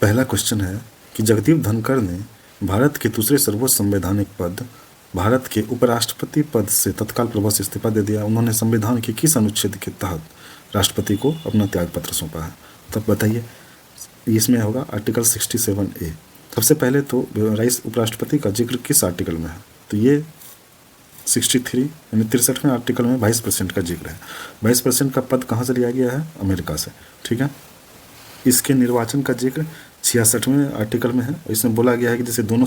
पहला क्वेश्चन है कि जगदीप धनखड़ ने भारत के दूसरे सर्वोच्च संवैधानिक पद भारत के उपराष्ट्रपति पद से तत्काल प्रभाव से इस्तीफा दे दिया। उन्होंने संविधान के किस अनुच्छेद के तहत राष्ट्रपति को अपना त्यागपत्र सौंपा है? तब बताइए। इसमें होगा आर्टिकल 67A। सबसे पहले तो राइस उपराष्ट्रपति का जिक्र किस आर्टिकल में है? तो ये 63 यानी 63वें आर्टिकल में वाइस प्रेसिडेंट का जिक्र है। वाइस प्रेसिडेंट का पद कहाँ से लिया गया है? अमेरिका से। ठीक है। इसके निर्वाचन का जिक्र 66वें आर्टिकल में है। इसमें बोला गया है कि जैसे दोनों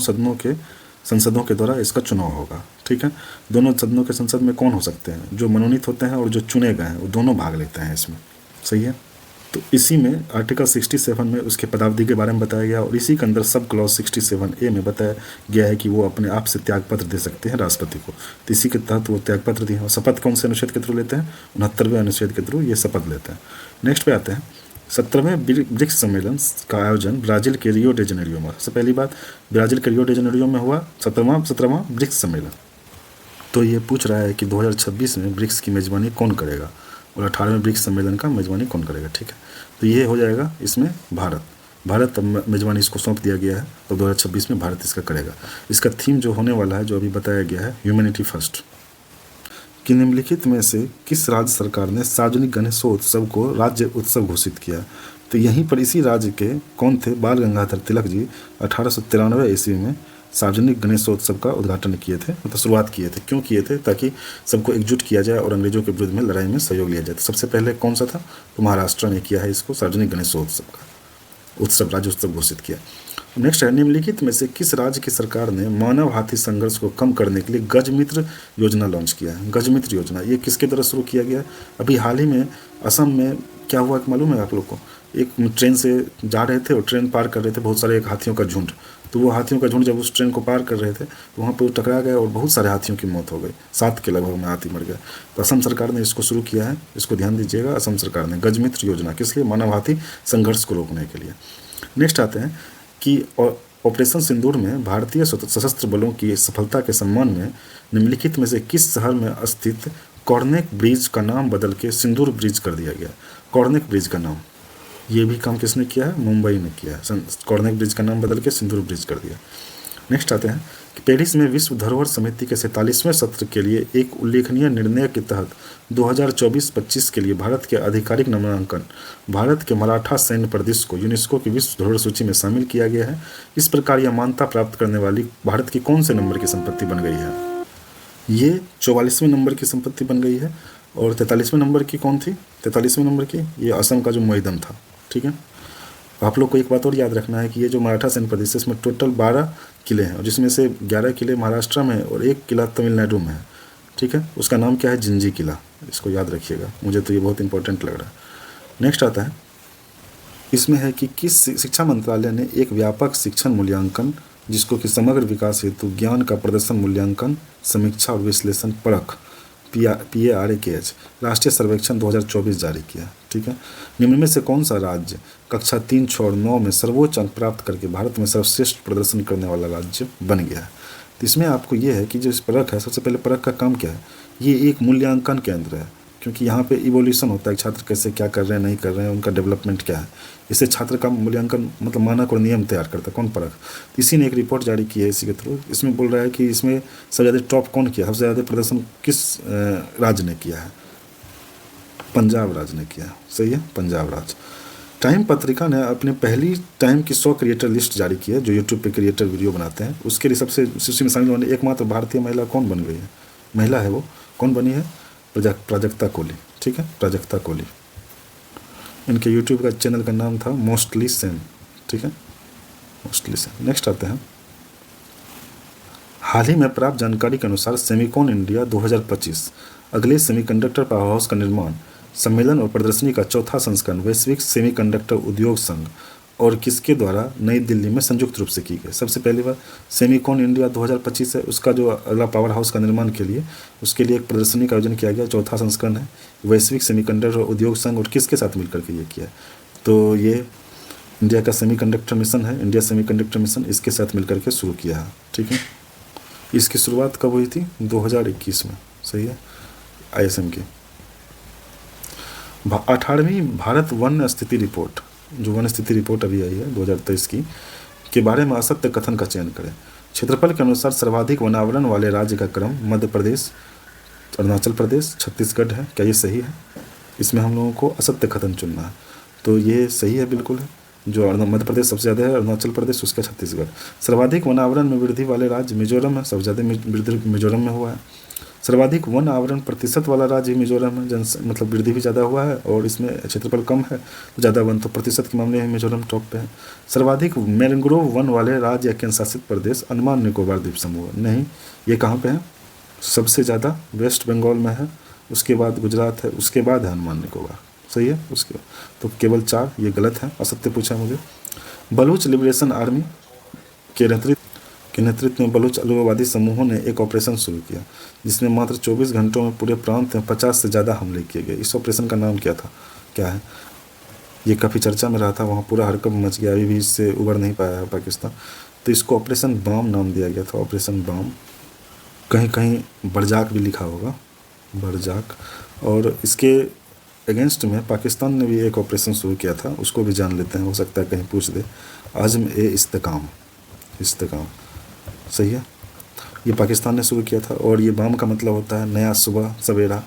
संसदों के द्वारा इसका चुनाव होगा। ठीक है। दोनों सदनों के संसद में कौन हो सकते हैं? जो मनोनीत होते हैं और जो चुने गए हैं वो दोनों भाग लेते हैं इसमें। सही है। तो इसी में आर्टिकल 67 में उसके पदावधि के बारे में बताया गया और इसी के अंदर सब क्लॉज 67A में बताया गया है कि वो अपने आप से त्यागपत्र दे सकते हैं राष्ट्रपति को। तो इसी के तहत वो त्यागपत्र दिए। और शपथ कौन से अनुच्छेद के थ्रू लेते हैं? 69वें अनुच्छेद के थ्रू ये शपथ लेते हैं। नेक्स्ट पे आते हैं 17वें ब्रिक्स सम्मेलन का आयोजन ब्राजील के रियो डे जनेरियो में। सबसे पहली बात ब्राजील के रियो डे जनेरियो में हुआ 17वां ब्रिक्स सम्मेलन। तो ये पूछ रहा है कि 2026 में ब्रिक्स की मेजबानी कौन करेगा और 18वें ब्रिक्स सम्मेलन का मेजबानी कौन करेगा? ठीक है। तो ये हो जाएगा इसमें भारत मेजबानी इसको सौंप दिया गया है। तो 2026 में भारत इसका करेगा। इसका थीम जो होने वाला है, जो अभी बताया गया है, ह्यूमैनिटी फर्स्ट। कि निम्नलिखित में से किस राज्य सरकार ने सार्वजनिक गणेशोत्सव को राज्य उत्सव घोषित किया? तो यहीं पर इसी राज्य के कौन थे? बाल गंगाधर तिलक जी 1893 ईस्वी में सार्वजनिक गणेशोत्सव का उद्घाटन किए थे, मतलब शुरुआत किए थे। क्यों किए थे? ताकि सबको एकजुट किया जाए और अंग्रेजों के विरुद्ध में लड़ाई में सहयोग लिया जाए। तो सबसे पहले कौन सा था? तो महाराष्ट्र ने किया है इसको, सार्वजनिक गणेशोत्सव का उत्सव राज्य उत्सव घोषित किया। नेक्स्ट है निम्नलिखित में से किस राज्य की सरकार ने मानव हाथी संघर्ष को कम करने के लिए गजमित्र योजना लॉन्च किया है? गजमित्र योजना ये किसके द्वारा शुरू किया गया? अभी हाल ही में असम में क्या हुआ मालूम है आप लोग को? एक ट्रेन से जा रहे थे और ट्रेन पार कर रहे थे बहुत सारे हाथियों का झुंड। तो वो हाथियों का झुंड जब उस ट्रेन को पार कर रहे थे तो वहाँ पर टकरा गए और बहुत सारे हाथियों की मौत हो गई। 7 के लगभग में हाथी मर गया। तो असम सरकार ने इसको शुरू किया है, इसको ध्यान दीजिएगा। असम सरकार ने गजमित्र योजना किस लिए? मानव हाथी संघर्ष को रोकने के लिए। नेक्स्ट आते हैं कि ऑपरेशन सिंदूर में भारतीय सशस्त्र बलों की सफलता के सम्मान में निम्नलिखित में से किस शहर में स्थित कॉर्नेक ब्रिज का नाम बदल के सिंदूर ब्रिज कर दिया गया? कॉर्नेक ब्रिज का नाम, ये भी काम किसने किया है? मुंबई ने किया है। कॉर्नेक ब्रिज का नाम बदल के सिंदूर ब्रिज कर दिया। नेक्स्ट आते हैं कि पेरिस में विश्व धरोहर समिति के 47वें सत्र के लिए एक उल्लेखनीय निर्णय के तहत 2024-25 के लिए भारत के आधिकारिक नामांकन भारत के मराठा सैन्य प्रदेश को यूनेस्को की विश्व धरोहर सूची में शामिल किया गया है। इस प्रकार यह मान्यता प्राप्त करने वाली भारत की कौन से नंबर की संपत्ति बन गई है? ये 44वें नंबर की संपत्ति बन गई है। और 43वें नंबर की कौन थी? 43वें नंबर की ये असम का जो मोइदम था। ठीक है। आप लोग को एक बात और याद रखना है कि ये जो मराठा सैन्य प्रदेश है इसमें टोटल 12 किले हैं और जिसमें से 11 किले महाराष्ट्र में और 1 किला तमिलनाडु में है। ठीक है। उसका नाम क्या है? जिंजी किला। इसको याद रखिएगा, मुझे तो ये बहुत इंपॉर्टेंट लग रहा है। नेक्स्ट आता है इसमें है कि किस शिक्षा मंत्रालय ने एक व्यापक शिक्षण मूल्यांकन जिसको कि समग्र विकास हेतु ज्ञान का प्रदर्शन मूल्यांकन समीक्षा और विश्लेषण परख PARKH राष्ट्रीय सर्वेक्षण 2024 जारी किया। ठीक है। निम्न में से कौन सा राज्य कक्षा 3, 6 और 9 में सर्वोच्च अंक प्राप्त करके भारत में सर्वश्रेष्ठ प्रदर्शन करने वाला राज्य बन गया है? तो इसमें आपको ये है कि जो इस परख है, सबसे पहले परख का काम क्या है? ये एक मूल्यांकन केंद्र है, क्योंकि यहाँ पे इवोल्यूशन होता है, छात्र कैसे क्या कर रहे हैं नहीं कर रहे हैं, उनका डेवलपमेंट क्या है। इससे छात्र का मूल्यांकन मतलब मानक और नियम तैयार करता है। कौन? परख। इसी ने एक रिपोर्ट जारी की है इसी के थ्रू। इसमें बोल रहा है कि इसमें सबसे ज़्यादा टॉप कौन किया, सबसे ज़्यादा प्रदर्शन किस राज्य ने किया है? पंजाब राज्य ने किया। सही है, पंजाब राज्य। टाइम पत्रिका ने अपने पहली टाइम की 100 क्रिएटर लिस्ट जारी की है जो यूट्यूब पे क्रिएटर वीडियो बनाते हैं। उसके लिए सबसे सूची में शामिल होने एकमात्र भारतीय महिला कौन बन गई है? महिला है वो कौन बनी है? प्राजक्ता कोहली। ठीक है, प्राजक्ता कोहली। इनके यूट्यूब का चैनल का नाम था मोस्टली सेम। ठीक है, मोस्टली सेम। नेक्स्ट आते हैं हाल ही में प्राप्त जानकारी के अनुसार सेमिकॉन इंडिया 2025 अगले सेमीकंडक्टर पावर हाउस का निर्माण सम्मेलन और प्रदर्शनी का चौथा संस्करण वैश्विक सेमीकंडक्टर उद्योग संघ और किसके द्वारा नई दिल्ली में संयुक्त रूप से की गई? सबसे पहली बार सेमिकॉन इंडिया 2025 है, उसका जो अगला पावर हाउस का निर्माण के लिए उसके लिए एक प्रदर्शनी का आयोजन किया गया। चौथा संस्करण है वैश्विक सेमीकंडक्टर उद्योग संघ और किसके साथ मिलकर के ये किया? तो ये इंडिया का सेमीकंडक्टर मिशन है, इंडिया सेमीकंडक्टर मिशन, इसके साथ मिलकर के शुरू किया है। ठीक है, इसकी शुरुआत कब हुई थी? 2021 में। सही है, ISM की 18वीं भारत वन्य स्थिति रिपोर्ट जो वन स्थिति रिपोर्ट अभी आई है 2023 की, के बारे में असत्य कथन का चयन करें। क्षेत्रफल के अनुसार सर्वाधिक वनावरण वाले राज्य का क्रम मध्य प्रदेश, अरुणाचल प्रदेश, छत्तीसगढ़ है। क्या ये सही है? इसमें हम लोगों को असत्य कथन चुनना है, तो ये सही है बिल्कुल है। जो मध्य प्रदेश सबसे ज़्यादा है, अरुणाचल प्रदेश, उसका छत्तीसगढ़। सर्वाधिक वन आवरण में वृद्धि वाले राज्य मिजोरम है, सबसे ज़्यादा वृद्धि मिजोरम में हुआ है। सर्वाधिक वन आवरण प्रतिशत वाला राज्य मिजोरम है, मतलब वृद्धि भी ज़्यादा हुआ है, और इसमें क्षेत्रफल कम है तो ज़्यादा वन, तो प्रतिशत के मामले में मिजोरम टॉप पे है। सर्वाधिक मैंग्रोव वन वाले राज्य या केंद्र शासित प्रदेश अंडमान निकोबार द्वीप समूह। नहीं, ये कहाँ पे है? सबसे ज़्यादा वेस्ट बंगाल में है, उसके बाद गुजरात है, उसके बाद है अंडमान निकोबार। सही है। उसके तो केवल 4, ये गलत है, असत्य पूछा मुझे। बलूच लिबरेशन आर्मी के नेतृत्व में बलूच अलगाववादी समूहों ने एक ऑपरेशन शुरू किया, जिसमें मात्र 24 घंटों में पूरे प्रांत में 50 से ज़्यादा हमले किए गए। इस ऑपरेशन का नाम क्या था? क्या है? ये काफ़ी चर्चा में रहा था, वहाँ पूरा हड़कंप मच गया, अभी भी इससे उबर नहीं पाया है पाकिस्तान। तो इसको ऑपरेशन बाम नाम दिया गया था, ऑपरेशन बाम। कहीं कहीं बरजाक भी लिखा होगा, बरजाक। और इसके अगेंस्ट में पाकिस्तान ने भी एक ऑपरेशन शुरू किया था, उसको भी जान लेते हैं, हो सकता है कहीं पूछ दे। आज़म ए इस्तेकाम, इस्तेकाम सही है। ये पाकिस्तान ने शुरू किया था, और ये बाम का मतलब होता है नया सुबह, सवेरा।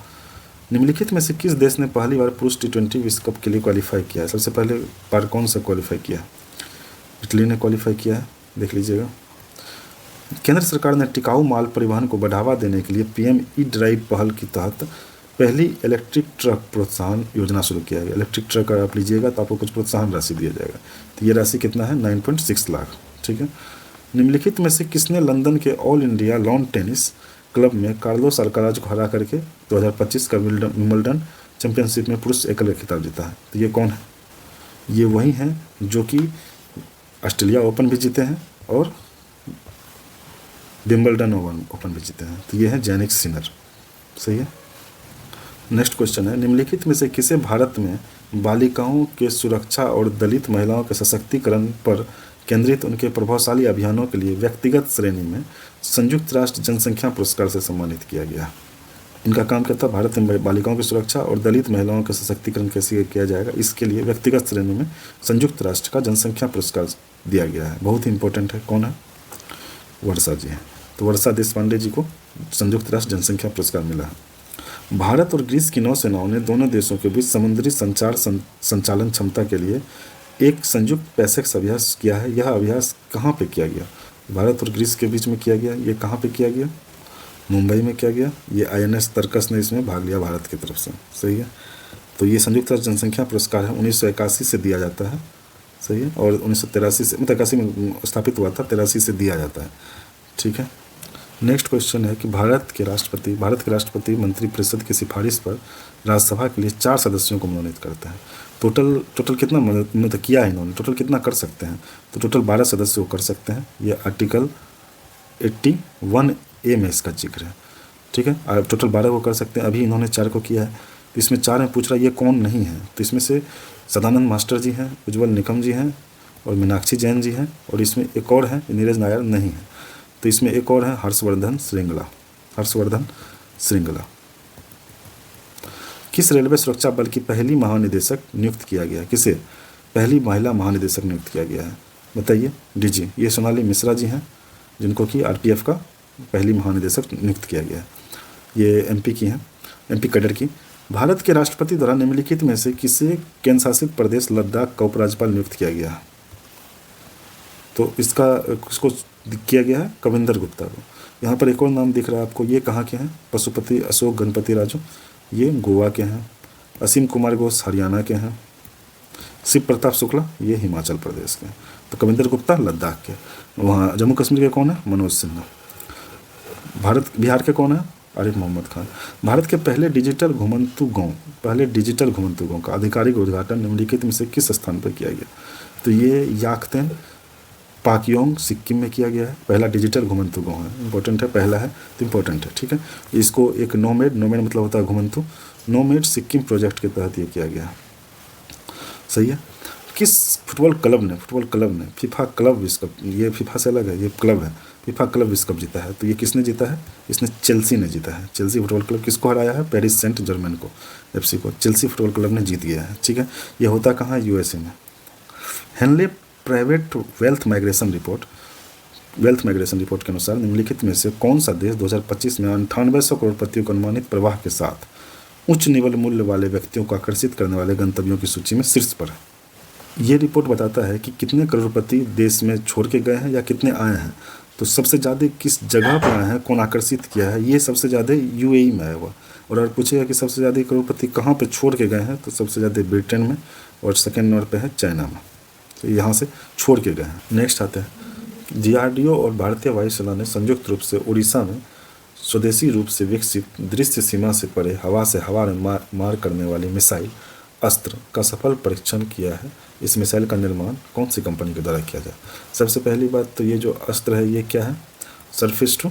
निम्नलिखित में से किस देश ने पहली बार पुरुष T20 विश्व कप के लिए क्वालिफाई किया है? सबसे पहले बार कौन सा क्वालिफाई किया? इटली ने क्वालिफाई किया है, देख लीजिएगा। केंद्र सरकार ने टिकाऊ माल परिवहन को बढ़ावा देने के लिए PM ई-ड्राइव पहल के तहत पहली इलेक्ट्रिक ट्रक प्रोत्साहन योजना शुरू किया है। इलेक्ट्रिक ट्रक अगर आप लीजिएगा तो आपको कुछ प्रोत्साहन राशि दिया जाएगा। तो ये राशि कितना है? 9.6 लाख। ठीक है। निम्नलिखित में से किसने लंदन के all India lawn tennis club में कार्लोस अल्काराज को हरा करके 2025 का विंबलडन चैंपियनशिप में पुरुष एकल का खिताब जीता है? तो ये कौन है? ये वही हैं जो कि ऑस्ट्रेलिया ओपन भी जीते हैं और विंबलडन ओपन भी जीते हैं। तो ये है जैनिक सिनर। सही है। नेक्स्ट क्वेश्चन है, निम्नलिखित में से किसे भारत में बालिकाओं के सुरक्षा और दलित महिलाओं के सशक्तिकरण पर केंद्रित उनके प्रभावशाली अभियानों के लिए व्यक्तिगत श्रेणी में संयुक्त राष्ट्र जनसंख्या पुरस्कार से सम्मानित किया गया? इनका काम क्या था? भारत में बालिकाओं की सुरक्षा और दलित महिलाओं के सशक्तिकरण कैसे किया जाएगा, इसके लिए व्यक्तिगत श्रेणी में संयुक्त राष्ट्र का जनसंख्या पुरस्कार दिया गया है। बहुत ही इंपॉर्टेंट है। कौन है? वर्षा जी हैं। तो वर्षा देशपांडे जी को संयुक्त राष्ट्र जनसंख्या पुरस्कार मिला है। भारत और ग्रीस की नौसेनाओं ने दोनों देशों के बीच समुद्री संचार संचालन क्षमता के लिए एक संयुक्त पैसेक्स अभ्यास किया है। यह अभ्यास कहाँ पे किया गया? भारत और ग्रीस के बीच में किया गया। ये कहाँ पे किया गया? मुंबई में किया गया। ये INS तर्कस ने इसमें भाग लिया भारत की तरफ से। सही है। तो ये संयुक्त राष्ट्र जनसंख्या पुरस्कार है, 1981 से दिया जाता है। सही है। और 1983 से, 81 में स्थापित हुआ था, 83 से दिया जाता है। ठीक है। नेक्स्ट क्वेश्चन है कि भारत के राष्ट्रपति मंत्रिपरिषद की सिफारिश पर राज्यसभा के लिए 4 सदस्यों को मनोनीत करते हैं। टोटल कितना मतलब किया है इन्होंने? टोटल कितना कर सकते हैं? तो टोटल 12 सदस्य को कर सकते हैं। ये आर्टिकल 81A में इसका जिक्र है। ठीक है। और टोटल 12 को कर सकते हैं, अभी इन्होंने 4 को किया है। तो इसमें 4 में पूछ रहा है ये कौन नहीं है? तो इसमें से सदानंद मास्टर जी हैं, उज्ज्वल निकम जी हैं, और मीनाक्षी जैन जी हैं, और इसमें एक और है, नीरज नायर नहीं है। तो इसमें एक और है, हर्षवर्धन श्रृंगला। किस रेलवे सुरक्षा बल की पहली महानिदेशक नियुक्त किया गया? किसे पहली महिला महानिदेशक नियुक्त किया गया है? बताइए। DG ये सोनाली मिश्रा जी हैं, जिनको कि RPF का पहली महानिदेशक नियुक्त किया गया है। ये MP की हैं, MP कैडर की। भारत के राष्ट्रपति द्वारा निम्नलिखित में से किसे केंद्र शासित प्रदेश लद्दाख का उपराज्यपाल नियुक्त किया गया है? तो इसको किया गया है कविंदर गुप्ता को। यहाँ पर एक और नाम दिख रहा है आपको, ये कहाँ के हैं? पशुपति अशोक गणपति राजू, ये गोवा के हैं। असीम कुमार घोष हरियाणा के हैं। शिव प्रताप शुक्ला ये हिमाचल प्रदेश के हैं। तो कविंदर गुप्ता लद्दाख के। वहाँ जम्मू कश्मीर के कौन है? मनोज सिन्हा। बिहार के कौन है? आरिफ मोहम्मद खान। भारत के पहले डिजिटल घुमंतु गांव का आधिकारिक उद्घाटन निम्नलिखित में से किस स्थान पर किया गया? तो ये याकतेन पाकयोंग सिक्किम में किया गया है। पहला डिजिटल घुमंतु गाँव है, इंपॉर्टेंट है, पहला है तो इंपॉर्टेंट है। ठीक है। इसको एक नोमेड मतलब होता है घुमंतु, नोमेड सिक्किम प्रोजेक्ट के तहत ये किया गया। सही है। किस फुटबॉल क्लब ने फीफा क्लब विश्व कप, ये फीफा से अलग है, ये क्लब है, फीफा क्लब विश्व कप जीता है? तो ये किसने जीता है? इसने चेल्सी ने जीता है। चेल्सी फुटबॉल क्लब किसको हराया है? पेरिस सेंट जर्मन को, FC को। चेल्सी फुटबॉल क्लब ने जीत गया है। ठीक है। ये होता कहाँ? USA में। Henley private wealth migration report के अनुसार निम्नलिखित में से कौन सा देश 2025 में 9800 करोड़पतियों के अनुमानित प्रवाह के साथ उच्च निवल मूल्य वाले व्यक्तियों को आकर्षित करने वाले गंतव्यों की सूची में शीर्ष पर है? ये रिपोर्ट बताता है कि कितने करोड़पति देश में छोड़ के गए हैं या कितने आए हैं। तो सबसे ज़्यादा किस जगह पर आए हैं, कौन आकर्षित किया है, ये सबसे ज़्यादा यूएई में आया हुआ। और अगर पूछेगा कि सबसे ज़्यादा करोड़पति कहाँ पे छोड़ के गए हैं, तो सबसे ज़्यादा ब्रिटेन में और सेकेंड नंबर पे है चाइना में। तो यहाँ से छोड़ के गए हैं। नेक्स्ट आते हैं, डीआरडीओ और भारतीय वायुसेना ने संयुक्त रूप से उड़ीसा में स्वदेशी रूप से विकसित दृश्य सीमा से परे हवा से हवा में मार करने वाली मिसाइल अस्त्र का सफल परीक्षण किया है। इस मिसाइल का निर्माण कौन सी कंपनी के द्वारा किया जाए? सबसे पहली बात तो ये जो अस्त्र है ये क्या है? सरफेस टू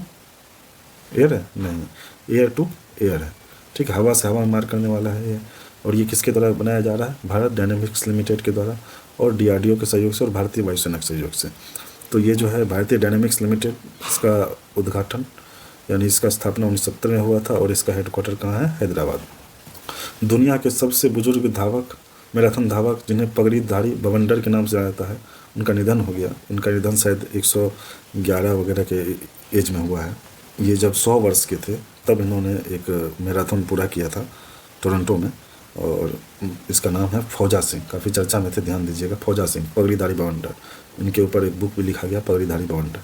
एयर है? नहीं, एयर टू एयर है। ठीक है, हवा से हवा में मार करने वाला है ये। और ये किसके द्वारा बनाया जा रहा है? भारत डायनेमिक्स लिमिटेड के द्वारा और डीआरडीओ के सहयोग से और भारतीय वायुसेना के सहयोग से। तो ये जो है भारतीय डायनेमिक्स लिमिटेड, इसका उद्घाटन यानी इसका स्थापना 1970 में हुआ था और इसका हेडक्वार्टर कहाँ है? हैदराबाद। दुनिया के सबसे बुजुर्ग धावक, मैराथन धावक, जिन्हें पगड़ीधारी बवंडर के नाम से जाना जाता है, उनका निधन हो गया। इनका निधन शायद 111 वगैरह के एज में हुआ है। ये जब 100 वर्ष के थे तब इन्होंने एक मैराथन पूरा किया था टोरंटो में, और इसका नाम है फौजा सिंह। काफ़ी चर्चा में थे, ध्यान दीजिएगा। फौजा सिंह, पगड़ीधारी बवंडर। इनके ऊपर एक बुक भी लिखा गया, पगड़ीधारी बवंडर।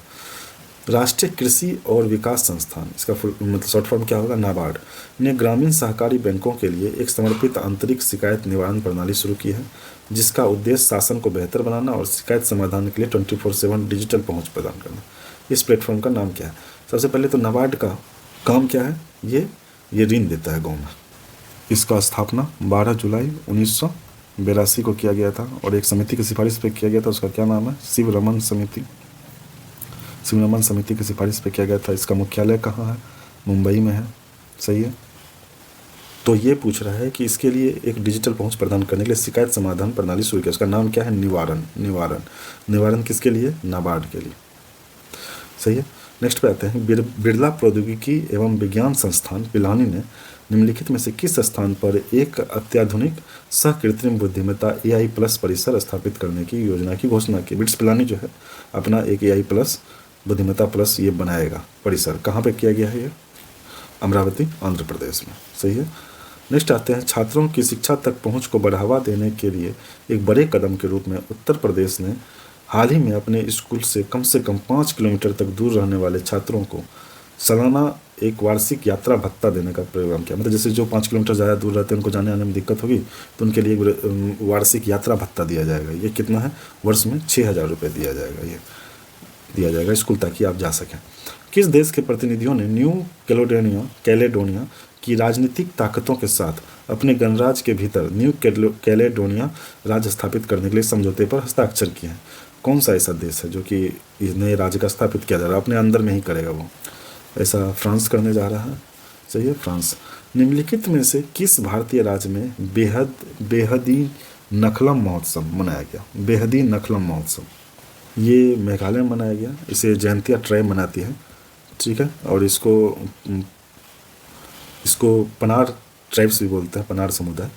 राष्ट्रीय कृषि और विकास संस्थान, इसका मतलब शॉर्ट फॉर्म क्या होगा? नाबार्ड ने ग्रामीण सहकारी बैंकों के लिए एक समर्पित आंतरिक शिकायत निवारण प्रणाली शुरू की है, जिसका उद्देश्य शासन को बेहतर बनाना और शिकायत समाधान के लिए 24/7 डिजिटल पहुंच प्रदान करना। इस प्लेटफॉर्म का नाम क्या है? सबसे पहले तो नाबार्ड का काम क्या है? ये ऋण देता है गाँव में। इसका स्थापना 12 जुलाई 1982 को किया गया था और एक समिति की सिफारिश पे किया गया था। उसका क्या नाम है? शिवरमन समिति की सिफारिश पे किया गया था। इसका मुख्यालय कहाँ है? मुंबई में है। सही है। तो ये पूछ रहा है कि इसके लिए एक डिजिटल पहुंच प्रदान करने के लिए शिकायत समाधान प्रणाली शुरू किया। उसका नाम क्या है? निवारण किसके लिए? नाबार्ड के लिए। सही है। नेक्स्ट पे आते हैं, बिरला प्रौद्योगिकी एवं विज्ञान संस्थान पिलानी ने निम्नलिखित में से किस स्थान पर एक अत्याधुनिक सकृत्रिम बुद्धिमत्ता AI+ परिसर स्थापित करने की योजना की घोषणा की? बिट्स पिलानी जो है अपना एक AI+ बुद्धिमत्ता प्लस ये बनाएगा परिसर। कहाँ पे किया गया है ये? अमरावती, आंध्र प्रदेश में। सही है। नेक्स्ट आते हैं, छात्रों की शिक्षा तक पहुंच को बढ़ावा देने के लिए एक बड़े कदम के रूप में उत्तर प्रदेश ने हाल ही में अपने स्कूल से कम 5 किलोमीटर तक दूर रहने वाले छात्रों को सालाना एक वार्षिक यात्रा भत्ता देने का प्रोग्राम किया। मतलब जैसे जो 5 किलोमीटर ज़्यादा दूर रहते हैं, उनको जाने आने में दिक्कत होगी, तो उनके लिए एक वार्षिक यात्रा भत्ता दिया जाएगा। ये कितना है? वर्ष में 6,000 रुपये दिया जाएगा स्कूल, ताकि आप जा सकें। किस देश के प्रतिनिधियों ने न्यू कैलेडोनिया की राजनीतिक ताकतों के साथ अपने गणराज्य के भीतर न्यू कैलेडोनिया राज्य स्थापित करने के लिए समझौते पर हस्ताक्षर किए हैं? कौन सा ऐसा देश है जो कि इस नए राज्य का स्थापित किया जा रहा है? अपने अंदर में ही करेगा वो। ऐसा फ्रांस करने जा रहा है। सही है, फ्रांस। निम्नलिखित में से किस भारतीय राज्य में बेहदी नखलम महोत्सव मनाया गया? बेहदी नखलम महोत्सव ये मेघालय में मनाया गया। इसे जयंतिया ट्राइब मनाती है। ठीक है। और इसको पनार ट्राइब्स भी बोलते हैं, पनार समुदाय।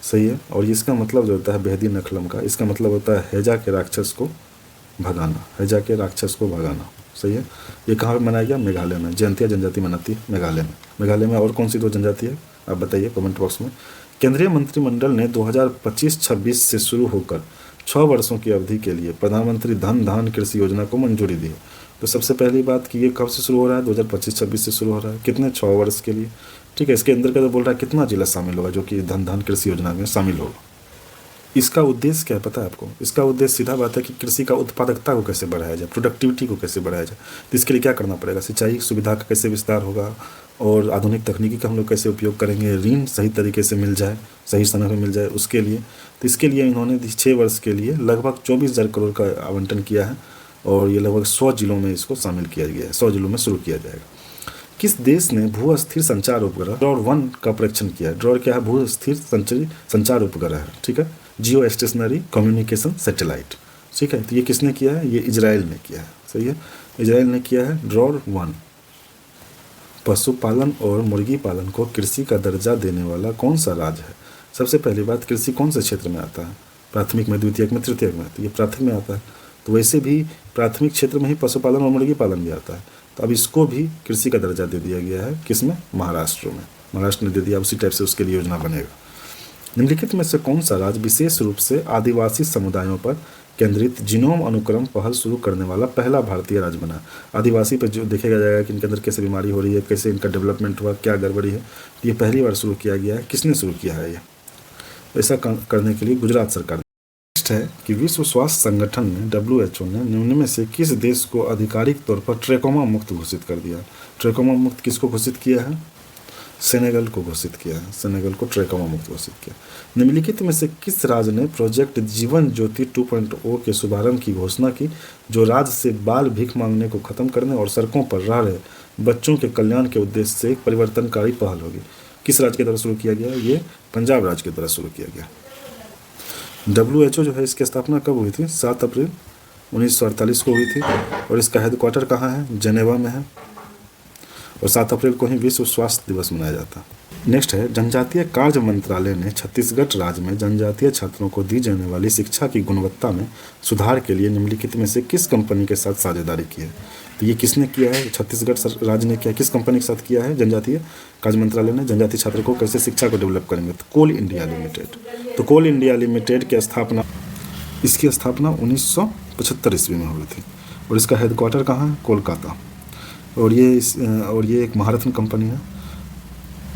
सही है। और इसका मतलब जो होता है बेहदी नखलम का, इसका मतलब होता है हैजा के राक्षस को भगाना। सही है। ये कहाँ पे मनाया गया? मेघालय में। जयंतिया जनजाति मनाती है मेघालय में। और कौन सी 2 जनजाति है आप बताइए कमेंट बॉक्स में। केंद्रीय मंत्रिमंडल ने 2025-26 से शुरू होकर 6 वर्षों की अवधि के लिए प्रधानमंत्री धान कृषि योजना को मंजूरी दी है। तो सबसे पहली बात कि ये कब से शुरू हो रहा है? 2025-26 से शुरू हो रहा है। कितने? 6 वर्ष के लिए। ठीक है। इसके अंदर का तो बोल रहा है कितना जिला शामिल होगा जो कि धान कृषि योजना में शामिल होगा। इसका उद्देश्य क्या है पता है आपको? इसका उद्देश्य सीधा बात है कि कृषि का उत्पादकता को कैसे बढ़ाया जाए, प्रोडक्टिविटी को कैसे बढ़ाया जाए। तो इसके लिए क्या करना पड़ेगा? सिंचाई सुविधा का कैसे विस्तार होगा और आधुनिक तकनीकी का हम लोग कैसे उपयोग करेंगे, ऋण सही तरीके से मिल जाए, सही समय पर मिल जाए उसके लिए। तो इसके लिए इन्होंने 6 वर्ष के लिए लगभग 24,000 करोड़ का आवंटन किया है और ये लगभग 100 जिलों में इसको शामिल किया गया है। 100 जिलों में शुरू किया जाएगा। किस देश ने भू स्थिर संचार उपग्रह ड्रॉर-1 का परीक्षण किया है? ड्रॉर क्या है? भू स्थिर संचार उपग्रह है। ठीक है। जियो स्टेशनरी कम्युनिकेशन सैटेलाइट। ठीक है। तो ये किसने किया है? ये इजराइल ने किया है। सही है। इजराइल ने किया है ड्रॉर-1। पशुपालन और मुर्गी पालन को कृषि का दर्जा देने वाला कौन सा राज्य है? सबसे पहली बात, कृषि कौन से क्षेत्र में आता है? प्राथमिक में, द्वितीयक में, तृतीयक में, तो ये प्राथमिक में आता है। तो वैसे भी प्राथमिक क्षेत्र में ही पशुपालन और मुर्गी पालन भी आता है। तो अब इसको भी कृषि का दर्जा दे दिया गया है। किस में? महाराष्ट्र में। महाराष्ट्र ने दे दिया, उसी टाइप से उसके लिए योजना बनेगा। निम्नलिखित में से कौन सा राज्य विशेष रूप से आदिवासी समुदायों पर केंद्रित जीनोम अनुक्रम पहल शुरू करने वाला पहला भारतीय राज्य बना? आदिवासी पर जो देखेगा जाएगा कि इनके अंदर कैसे बीमारी हो रही है, कैसे इनका डेवलपमेंट हुआ, क्या गड़बड़ी है, तो ये पहली बार शुरू किया गया है। किसने शुरू किया है ये? ऐसा करने के लिए गुजरात सरकार। नेक्स्ट है कि विश्व स्वास्थ्य संगठन ने WHO ने निम्न में से किस देश को आधिकारिक तौर पर ट्रैकोमा मुक्त घोषित कर दिया? ट्रैकोमा मुक्त किसको घोषित किया है? सेनेगल को घोषित किया है। सेनेगल को ट्रैकोमा मुक्त घोषित किया। निम्नलिखित में से किस राज्य ने प्रोजेक्ट जीवन ज्योति 2.0 के शुभारंभ की घोषणा की, जो राज्य से बाल भीख मांगने को खत्म करने और सड़कों पर रह रहे बच्चों के कल्याण के उद्देश्य से एक परिवर्तनकारी पहल होगी? किस राज्य के द्वारा शुरू किया गया? ये पंजाब राज्य के द्वारा शुरू किया गया। WHO जो है, इसकी स्थापना कब हुई थी? 7 अप्रैल 1948 को हुई थी, और इसका हेडक्वार्टर कहाँ है? जेनेवा में है, और 7 अप्रैल को ही विश्व स्वास्थ्य दिवस मनाया जाता है। नेक्स्ट है, जनजातीय कार्य मंत्रालय ने छत्तीसगढ़ राज्य में जनजातीय छात्रों को दी जाने वाली शिक्षा की गुणवत्ता में सुधार के लिए निम्नलिखित में से किस कंपनी के साथ साझेदारी की है? तो ये किसने किया है? छत्तीसगढ़ राज्य ने किया। किस कंपनी के साथ किया है? जनजातीय कार्य मंत्रालय ने जनजातीय छात्रों को कैसे शिक्षा को डेवलप करेंगे? तो कोल इंडिया लिमिटेड। तो कोल इंडिया लिमिटेड की स्थापना, इसकी स्थापना 1975 ईस्वी में हुई थी, और इसका हेडक्वार्टर कहाँ है? कोलकाता। और ये एक महारत्न कंपनी है,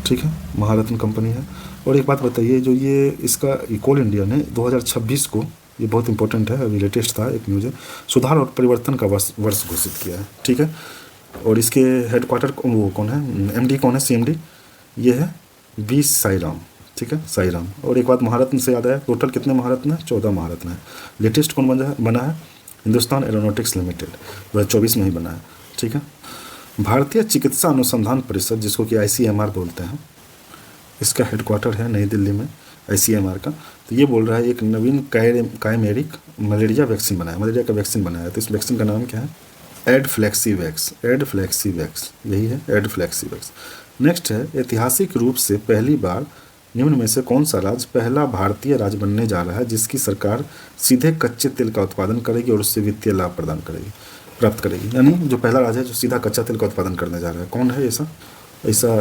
ठीक है, महारत्न कंपनी है। और एक बात बताइए, जो ये इसका कोल इंडिया ने 2026 को, ये बहुत इंपॉर्टेंट है, अभी लेटेस्ट था एक न्यूज़ है, सुधार और परिवर्तन का वर्ष घोषित किया है, ठीक है। और इसके हेडक्वार्टर वो कौन है? MD कौन है? CMD ये है B साईराम, ठीक है, साईराम। और एक बात महारत्न से याद आया, टोटल कितने महारत्न है? 14 महारत्न है। लेटेस्ट कौन बना है? हिंदुस्तान एरोनॉटिक्स लिमिटेड, 2024 में ही बना है, ठीक है। भारतीय चिकित्सा अनुसंधान परिषद, जिसको कि ICMR बोलते हैं, इसका हेडक्वार्टर है नई दिल्ली में, ICMR का। तो ये बोल रहा है एक नवीन कायमेरिक मलेरिया वैक्सीन बनाया, मलेरिया का वैक्सीन बनाया। तो इस वैक्सीन का नाम क्या है? एडफ्लैक्सीवैक्स, यही है, एडफ्लैक्सीवैक्स। नेक्स्ट है, ऐतिहासिक रूप से पहली बार निम्न में से कौन सा राज्य पहला भारतीय राज्य बनने जा रहा है जिसकी सरकार सीधे कच्चे तेल का उत्पादन करेगी और उससे वित्तीय लाभ प्राप्त करेगी? यानी जो पहला राज्य है जो सीधा कच्चा तेल का उत्पादन करने जा रहा है, कौन है ऐसा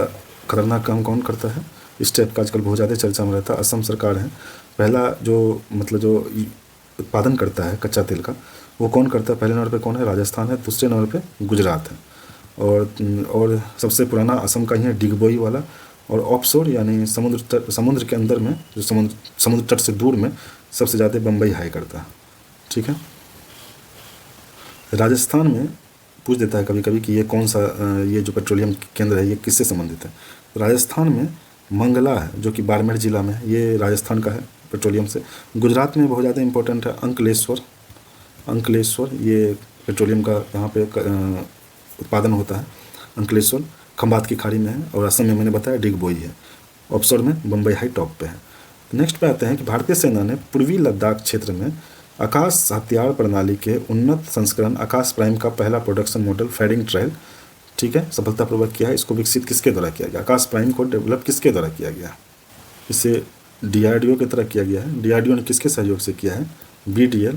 खतरनाक काम कौन करता है? इस टाइप का आजकल बहुत ज़्यादा चर्चा में रहता है। असम सरकार है। पहला जो उत्पादन करता है कच्चा तेल का, वो कौन करता है? पहले नंबर पे कौन है? राजस्थान है। दूसरे नंबर पे गुजरात है। और सबसे पुराना असम का ही है, डिगबोई वाला। और ऑफशोर यानी समुद्र के अंदर में, जो समुद्र तट से दूर में सबसे ज़्यादा बम्बई हाई करता है, ठीक है। राजस्थान में पूछ देता है कभी कभी कि ये कौन सा ये जो पेट्रोलियम केंद्र है ये किससे संबंधित है? राजस्थान में मंगला है, जो कि बाड़मेर जिला में है, ये राजस्थान का है पेट्रोलियम से। गुजरात में बहुत ज़्यादा इंपॉर्टेंट है अंकलेश्वर, ये पेट्रोलियम का यहाँ पे उत्पादन होता है। अंकलेश्वर खंबात की खाड़ी में है। और असम में मैंने बताया डिगबोई है। ऑफशोर में बम्बई हाई टॉप पे है। नेक्स्ट पे आते हैं कि भारतीय सेना ने पूर्वी लद्दाख क्षेत्र में आकाश हथियार प्रणाली के उन्नत संस्करण आकाश प्राइम का पहला प्रोडक्शन मॉडल फायरिंग ट्रायल, ठीक है, सफलतापूर्वक किया है। इसको विकसित किसके द्वारा किया गया? आकाश प्राइम को डेवलप किसके द्वारा किया गया? इसे DRDO की तरह किया गया है। DRDO ने किसके सहयोग से किया है? BDL,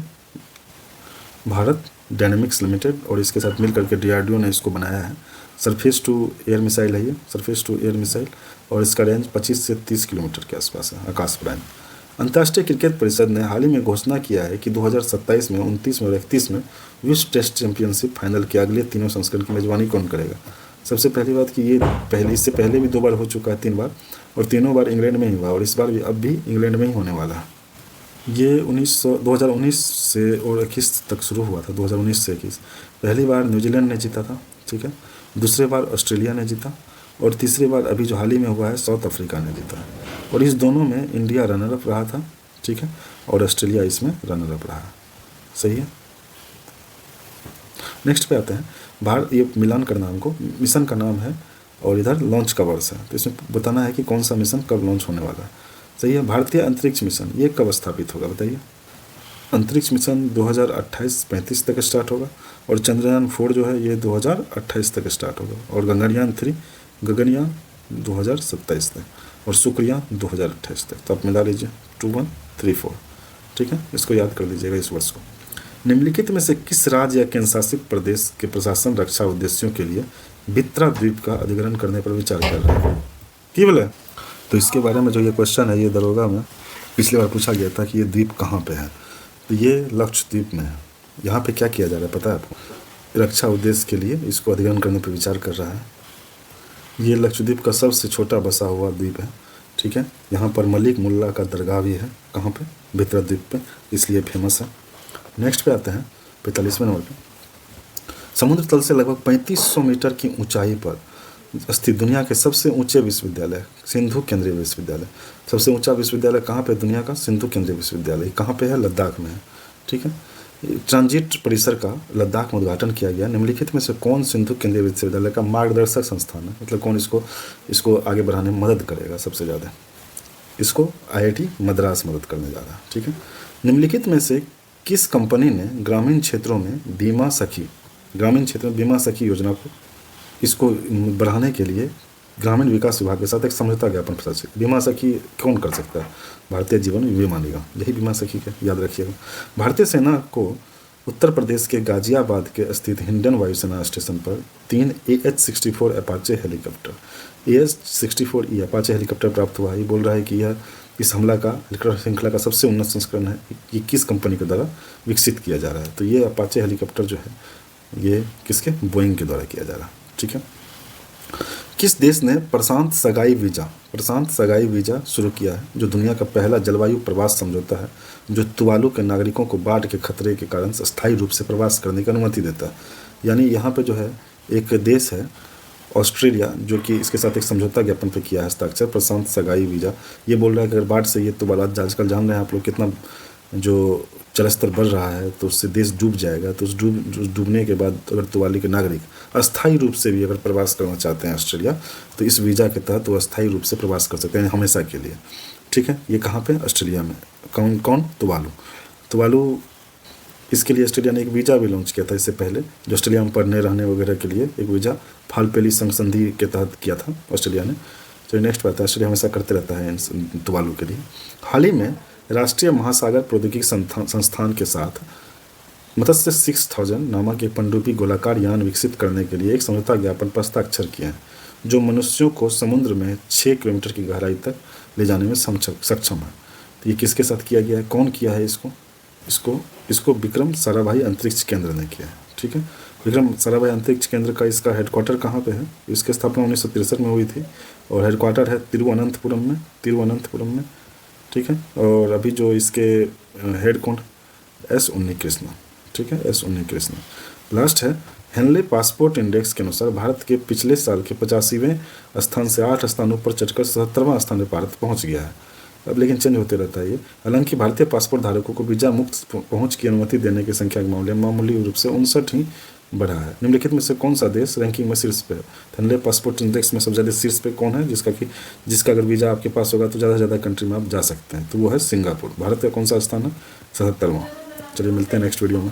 भारत डायनेमिक्स लिमिटेड, और इसके साथ मिल करके DRDO ने इसको बनाया है। सरफेस टू एयर मिसाइल है ये, सरफेस टू एयर मिसाइल, और इसका रेंज 25 से 30 किलोमीटर के आसपास है, आकाश प्राइम। अंतर्राष्ट्रीय क्रिकेट परिषद ने हाल ही में घोषणा किया है कि 2027 में, 29 में और 31 में विश्व टेस्ट चैंपियनशिप फाइनल के अगले तीनों संस्करण की मेजबानी कौन करेगा? सबसे पहली बात कि ये इससे पहले भी 2 बार हो चुका है, 3 बार, और तीनों बार इंग्लैंड में ही हुआ, और इस बार भी अब भी इंग्लैंड में ही होने वाला है। ये 2019 से और 21 तक शुरू हुआ था, 2019 से 21। पहली बार न्यूजीलैंड ने जीता था, ठीक है, दूसरी बार ऑस्ट्रेलिया ने जीता, और तीसरी बार अभी जो हाल ही में हुआ है साउथ अफ्रीका ने जीता है। और इस दोनों में इंडिया रनर अप रहा था, ठीक है, और ऑस्ट्रेलिया इसमें रनर अप रहा। सही है। नेक्स्ट पे आते हैं, भारत, ये मिलान का नाम को मिशन का नाम है, और इधर लॉन्च का वर्ष है। तो इसमें बताना है कि कौन सा मिशन कब लॉन्च होने वाला है। सही है। भारतीय अंतरिक्ष मिशन ये कब स्थापित होगा बताइए? अंतरिक्ष मिशन 2028-35 तक स्टार्ट होगा, और चंद्रयान 4 जो है ये 2028 तक स्टार्ट होगा, और गगनयान 2027 तक, और शुक्रयान 2028 तक। तो आप मिला लीजिए 2 1 3 4, ठीक है, इसको याद कर लीजिएगा इस वर्ष को। निम्नलिखित में से किस राज्य या केंद्र शासित प्रदेश के प्रशासन रक्षा उद्देश्यों के लिए बित्रा द्वीप का अधिग्रहण करने पर विचार कर रहा है? केवल है। तो इसके बारे में जो ये क्वेश्चन है, ये दरोगा में पिछली बार पूछा गया था कि ये द्वीप कहाँ पे है। तो ये लक्षद्वीप में है। यहाँ पे क्या किया जा रहा है पता है आपको? रक्षा उद्देश्य के लिए इसको अधिग्रहण करने पर विचार कर रहा है। ये लक्षद्वीप का सबसे छोटा बसा हुआ द्वीप है, ठीक है। यहाँ पर मलिक मुल्ला का दरगाह भी है। कहाँ पे? बित्रा द्वीप पे, इसलिए फेमस है। नेक्स्ट पे आते हैं 45वें नंबर पे। समुद्र तल से लगभग 3500 मीटर की ऊंचाई पर स्थित दुनिया के सबसे ऊंचे विश्वविद्यालय सिंधु केंद्रीय विश्वविद्यालय। सबसे ऊंचा विश्वविद्यालय कहाँ पे दुनिया का? सिंधु केंद्रीय विश्वविद्यालय। कहाँ पे है? लद्दाख में है, ठीक है। ट्रांजिट परिसर का लद्दाख में उद्घाटन किया गया। निम्नलिखित में से कौन सिंधु केंद्रीय विश्वविद्यालय का मार्गदर्शक संस्थान है? मतलब कौन इसको आगे बढ़ाने में मदद करेगा सबसे ज़्यादा? इसको IIT मद्रास मदद करने जा रहा है, ठीक है। निम्नलिखित में से किस कंपनी ने ग्रामीण क्षेत्रों में बीमा सखी योजना को इसको बढ़ाने के लिए ग्रामीण विकास विभाग के साथ एक समझौता ज्ञापन प्रकाशित? बीमा सखी कौन कर सकता है? भारतीय जीवन बीमा निगम, यही बीमा सखी का याद रखिएगा। भारतीय सेना को उत्तर प्रदेश के गाजियाबाद के स्थित हिंडन वायुसेना स्टेशन पर 3 AH-64 अपाचे हेलीकॉप्टर प्राप्त हुआ है। ये बोल रहा है कि यह इस हमला का श्रृंखला का सबसे उन्नत संस्करण है। ये किस कंपनी के द्वारा विकसित किया जा रहा है? तो ये अपाचे हेलीकॉप्टर जो है ये किसके? बोइंग के द्वारा किया जा रहा है, ठीक है। किस देश ने प्रशांत सगाई वीजा शुरू किया है, जो दुनिया का पहला जलवायु प्रवास समझौता है, जो तुवालू के नागरिकों को बाढ़ के खतरे के कारण अस्थायी रूप से प्रवास करने की अनुमति देता है? यानी यहाँ पे जो है एक देश है ऑस्ट्रेलिया, जो कि इसके साथ एक समझौता ज्ञापन पे किया है हस्ताक्षर, प्रशांत सगाई वीजा। ये बोल रहा है कि अगर बाढ़ से ये तो आजकल जान रहे हैं आप लोग कितना जो जलस्तर बढ़ रहा है, तो उससे देश डूब जाएगा। तो उस डूबने के बाद अगर तुवाली के नागरिक अस्थायी रूप से भी अगर प्रवास करना चाहते हैं ऑस्ट्रेलिया, तो इस वीज़ा के तहत वो अस्थायी रूप से प्रवास कर सकते हैं हमेशा के लिए, ठीक है। ये कहाँ पे? ऑस्ट्रेलिया में। कौन? तुवालू। इसके लिए ऑस्ट्रेलिया ने एक वीज़ा भी लॉन्च किया था इससे पहले, जो ऑस्ट्रेलिया में पढ़ने रहने वगैरह के लिए एक वीज़ा फालपेली संधि के तहत किया था ऑस्ट्रेलिया ने। तो नेक्स्ट बात है, ऑस्ट्रेलिया हमेशा करते रहता है तुवालू के लिए। हाल ही में राष्ट्रीय महासागर प्रौद्योगिकी संस्थान के साथ मत्स्य 6000 नामक एक पनडुब्बी गोलाकार यान विकसित करने के लिए एक समझौता ज्ञापन पर हस्ताक्षर किए हैं, जो मनुष्यों को समुद्र में 6 किलोमीटर की गहराई तक ले जाने में सक्षम है। तो ये किसके साथ किया गया है? कौन किया है इसको विक्रम साराभाई अंतरिक्ष केंद्र ने किया है, ठीक है। विक्रम साराभाई अंतरिक्ष केंद्र का इसका हेडक्वार्टर कहाँ पे है? इसकी स्थापना 1963 में हुई थी और हेडक्वार्टर है तिरुवनंतपुरम में, ठीक है। और अभी जो इसके हेड कौन? S उन्नीकृष्णन, ठीक है, S उन्नीकृष्णन। लास्ट है, हेनले पासपोर्ट इंडेक्स के अनुसार भारत के पिछले साल के 85वें स्थान से 8 स्थानों पर चढ़कर 77वां स्थान पर भारत पहुंच गया है। अब लेकिन चेंज होते रहता है ये। हालांकि भारतीय पासपोर्ट धारकों को वीजा मुक्त पहुंच की अनुमति देने की संख्या के मामले में मामूली रूप से 59 ही बढ़ा है। निम्नलिखित में से कौन सा देश रैंकिंग में शीर्ष पे है? हेनले पासपोर्ट इंडेक्स में सबसे ज़्यादा शीर्ष पे कौन है, जिसका अगर वीज़ा आपके पास होगा तो ज़्यादा से ज़्यादा कंट्री में आप जा सकते हैं? तो वो है सिंगापुर। भारत का कौन सा स्थान है? 77वां। चलिए मिलते हैं नेक्स्ट वीडियो में।